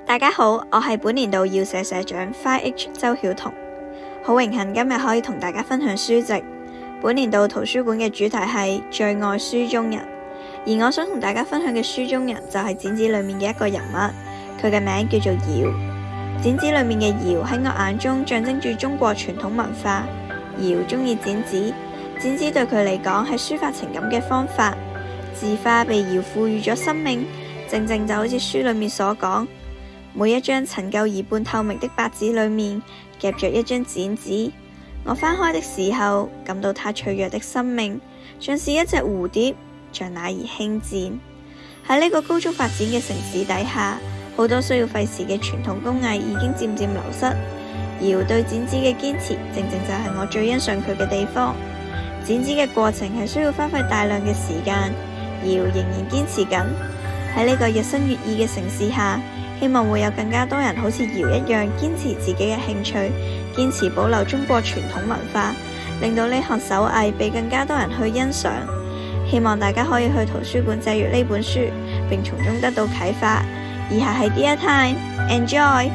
大家好，我係本年度耀社社長 5H 周曉彤，好榮幸今日可以同大家分享書籍。本年度圖書館嘅主題係最愛書中人，而我想同大家分享嘅書中人就係剪紙裏面嘅一個人物，佢嘅名叫做堯。剪紙裏面嘅堯喺我眼中象徵住中國傳統文化。堯中意剪紙，剪紙對佢嚟講係抒發情感嘅方法。字花被堯賦予咗生命，正正就好似書裏面所講。每一張陳舊而半透明的白紙裏面夾着一張剪紙，我翻開的時候感到它脆弱的生命，像是一隻蝴蝶，像那兒輕戰。喺呢個高速發展嘅城市底下，好多需要費時嘅傳統工藝已經漸漸流失。堯對剪紙嘅堅持，正正就係我最欣賞佢嘅地方。剪紙嘅過程係需要花費大量嘅時間，堯仍然堅持緊。喺呢個日新月異嘅城市下，希望會有更加多人好似堯一樣堅持自己嘅興趣，堅持保留中國傳統文化，令到呢項手藝被更加多人去欣賞。希望大家可以去圖書館借閱呢本書，並從中得到啟發。以下係 Dear Time，Enjoy！